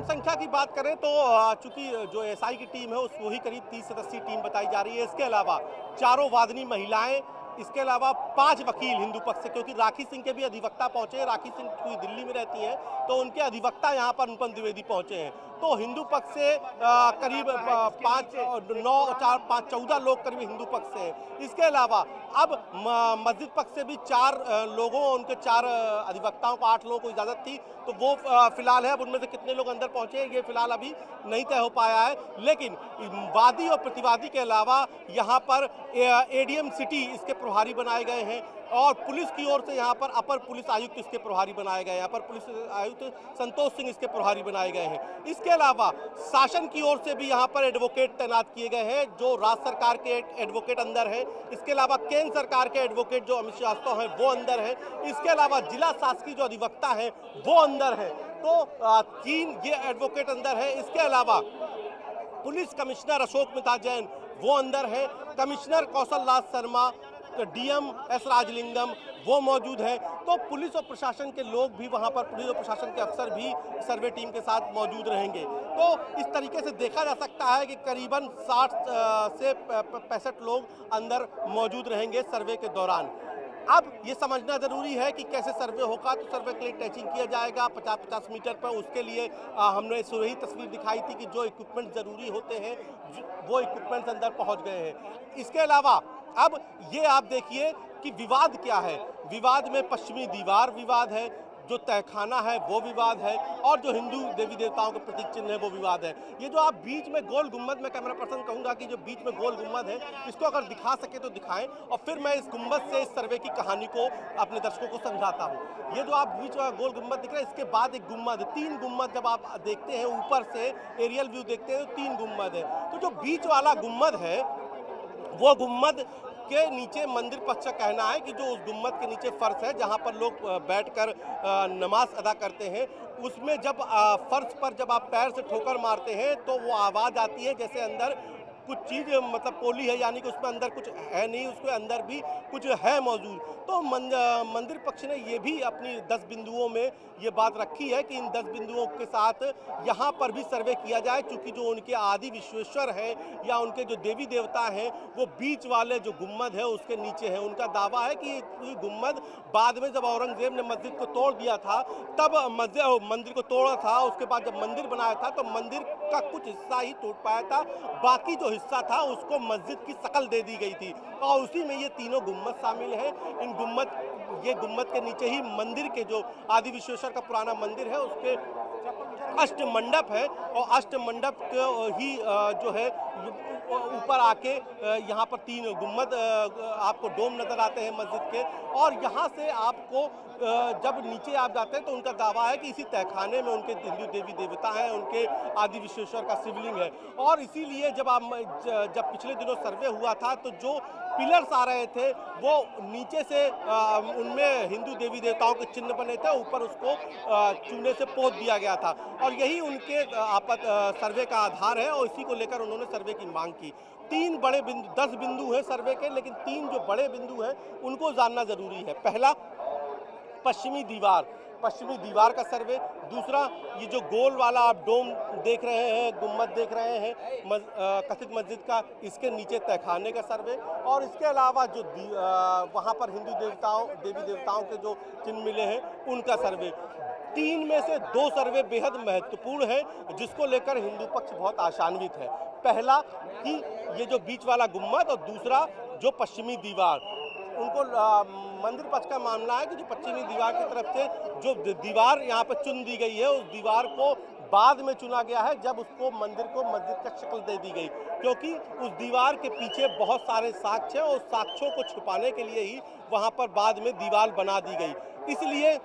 संख्या की बात करें तो चूंकि जो एसआई की टीम है उसको ही करीब 30 सदस्यीय टीम बताई जा रही है। इसके अलावा चारों वादनी महिलाएं, इसके अलावा 5 वकील हिंदू पक्ष से, क्योंकि राखी सिंह के भी अधिवक्ता पहुंचे। राखी सिंह पूरी दिल्ली में रहती हैं तो उनके अधिवक्ता यहां पर अनुपम द्विवेदी पहुंचे हैं। तो हिंदू पक्ष से करीब 5, 9, 4, 5, 14 लोग करीब हिंदू पक्ष से हैं। इसके अलावा अब मस्जिद पक्ष से भी 4 लोगों, उनके 4 अधिवक्ताओं को 8 लोगों को इजाजत थी, तो वो फिलहाल है। अब उनमें से कितने लोग अंदर पहुंचे ये फिलहाल अभी नहीं तय हो पाया है। लेकिन वादी और प्रतिवादी के अलावा यहाँ पर एडीएम सिटी इसके प्रभारी बनाए गए हैं और पुलिस की ओर से यहाँ पर अपर पुलिस आयुक्त इसके प्रभारी बनाए गए हैं। अपर पुलिस आयुक्त संतोष सिंह इसके प्रभारी बनाए गए हैं। इसके अलावा शासन की ओर से भी यहाँ पर एडवोकेट तैनात किए गए हैं, जो राज्य सरकार के एडवोकेट अंदर हैं। इसके अलावा केंद्र सरकार के एडवोकेट जो अमित श्रीवास्तव हैं वो अंदर हैं। इसके अलावा जिला शासकीय जो अधिवक्ता हैं वो अंदर हैं। तो 3 ये एडवोकेट अंदर है। इसके अलावा पुलिस कमिश्नर अशोक मिता जैन वो अंदर है, commissioner Kaushal Raj Sharma, DM S Rajalingam वो मौजूद है। तो पुलिस और प्रशासन के लोग भी वहां पर, पुलिस और प्रशासन के अफसर भी सर्वे टीम के साथ मौजूद रहेंगे। तो इस तरीके से देखा जा सकता है कि करीबन 60 से 65 लोग अंदर मौजूद रहेंगे सर्वे के दौरान। अब ये समझना जरूरी है कि कैसे सर्वे होगा। तो सर्वे के लिए टैचिंग किया जाएगा 50-50 मीटर पर। उसके लिए हमने वही तस्वीर दिखाई थी कि जो इक्विपमेंट जरूरी होते हैं वो इक्विपमेंट्स अंदर पहुंच गए हैं। इसके अलावा अब ये आप देखिए कि विवाद क्या है। विवाद में पश्चिमी दीवार विवाद है, जो तहखाना है वो विवाद है, और जो हिंदू देवी देवताओं के प्रतीक चिन्ह है वो विवाद है। ये जो आप बीच में गोल गुम्बद, मैं कैमरा पर्सन कहूंगा कि जो बीच में गोल गुम्बद है इसको अगर दिखा सके तो दिखाएं, और फिर मैं इस गुम्बद से इस सर्वे की कहानी को अपने दर्शकों को समझाता हूँ। ये जो आप बीच में गोल गुम्बद दिख रहा है, इसके बाद एक गुम्बद, 3 गुम्बद जब आप देखते हैं ऊपर से एरियल व्यू देखते हैं तो 3 गुम्बद है। तो जो बीच वाला गुम्बद है वो गुम्बद के नीचे मंदिर पक्ष का कहना है कि जो उस गुम्बद के नीचे फर्श है जहां पर लोग बैठकर नमाज अदा करते हैं, उसमें जब फर्श पर जब आप पैर से ठोकर मारते हैं तो वो आवाज़ आती है जैसे अंदर कुछ चीज़, मतलब पोली है, यानी कि उसमें अंदर कुछ है नहीं, उसके अंदर भी कुछ है मौजूद। तो मंदिर पक्ष ने ये भी अपनी 10 बिंदुओं में ये बात रखी है कि इन 10 बिंदुओं के साथ यहाँ पर भी सर्वे किया जाए, क्योंकि जो उनके आदि विश्वेश्वर है या उनके जो देवी देवता हैं वो बीच वाले जो गुम्बद है उसके नीचे है। उनका दावा है कि ये गुम्बद बाद में जब औरंगजेब ने मस्जिद को तोड़ दिया था तब मंदिर को तोड़ा था, उसके बाद जब मंदिर बनाया था तो मंदिर का कुछ हिस्सा ही टूट पाया था, बाकी जो हिस्सा था उसको मस्जिद की शकल दे दी गई थी, और उसी में ये तीनों गुम्बद शामिल हैं। ये गुम्बद के नीचे ही मंदिर के जो आदि विश्वेश्वर का पुराना मंदिर है उसके अष्ट मंडप है, और अष्ट मंडप ही जो है ऊपर आके यहाँ पर 3 गुम्बद आपको डोम नजर आते हैं मस्जिद के। और यहाँ से आपको जब नीचे आप जाते हैं तो उनका दावा है कि इसी तहखाने में उनके हिंदू देवी देवता हैं, उनके आदि विश्वेश्वर का शिवलिंग है। और इसीलिए जब पिछले दिनों सर्वे हुआ था तो जो पिलर्स आ रहे थे वो नीचे से उनमें हिंदू देवी देवताओं के चिन्ह बने थे, ऊपर उसको चूने से पोत दिया गया था, और यही उनके सर्वे का आधार है, और इसी को लेकर उन्होंने सर्वे की मांग की। 3 बड़े बिंदु, 10 बिंदु हैं सर्वे के, लेकिन 3 जो बड़े बिंदु हैं उनको जानना जरूरी है। पहला, पश्चिमी दीवार का सर्वे। दूसरा, ये जो गोल वाला आप डोम देख रहे हैं, गुम्बद देख रहे हैं कथित मस्जिद का, इसके नीचे तहखाने का सर्वे। और इसके अलावा जो वहाँ पर हिंदू देवी देवताओं के जो चिन्ह मिले हैं उनका सर्वे। 3 में से 2 सर्वे बेहद महत्वपूर्ण है, जिसको लेकर हिंदू पक्ष बहुत आशान्वित है। पहला कि ये जो बीच वाला गुम्बद, और दूसरा जो पश्चिमी दीवार। उनको मंदिर पक्ष का मामला है कि जो पश्चिमी दीवार की तरफ से जो दीवार यहाँ पर चुन दी गई है उस दीवार को बाद में चुना गया है, जब उसको मंदिर को मस्जिद का शक्ल दे दी गई, क्योंकि उस दीवार के पीछे बहुत सारे साक्ष्य हैं और साक्ष्यों को छुपाने के लिए ही वहाँ पर बाद में दीवार बना दी गई, इसलिए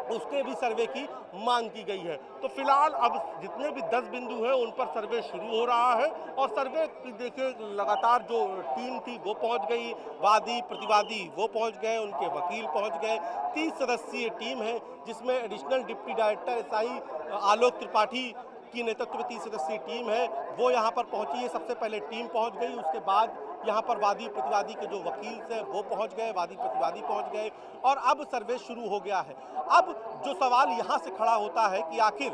उसके भी सर्वे की मांग की गई है। तो फिलहाल अब जितने भी 10 बिंदु हैं उन पर सर्वे शुरू हो रहा है, और सर्वे देखिए लगातार जो टीम थी वो पहुंच गई, वादी प्रतिवादी वो पहुंच गए, उनके वकील पहुंच गए। 30 सदस्यीय टीम है जिसमें additional deputy director SI Alok Tripathi की नेतृत्व में 30 सदस्यीय टीम है वो यहाँ पर पहुंची है। सबसे पहले टीम पहुंच गई, उसके बाद यहाँ पर वादी प्रतिवादी के जो वकील थे वो पहुंच गए, वादी प्रतिवादी पहुंच गए, और अब सर्वे शुरू हो गया है। अब जो सवाल यहाँ से खड़ा होता है कि आखिर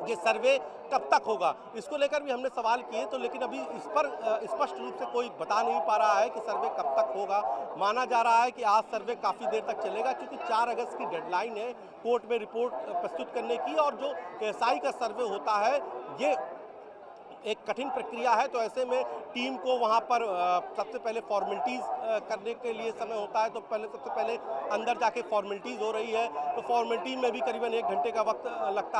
ये सर्वे कब तक होगा, इसको लेकर भी हमने सवाल किए तो, लेकिन अभी इस पर स्पष्ट रूप से कोई बता नहीं पा रहा है कि सर्वे कब तक होगा। माना जा रहा है कि आज सर्वे काफ़ी देर तक चलेगा, क्योंकि 4 अगस्त की डेडलाइन है कोर्ट में रिपोर्ट प्रस्तुत करने की, और जो एएसआई का सर्वे होता है ये एक कठिन प्रक्रिया है। तो ऐसे में टीम को वहां पर सबसे पहले फॉर्मेलिटीज़ करने के लिए समय होता है, तो सबसे पहले अंदर जाके फॉर्मेलिटीज़ हो रही है, तो फॉर्मेलिटी में भी करीबन 1 घंटे का वक्त लगता है।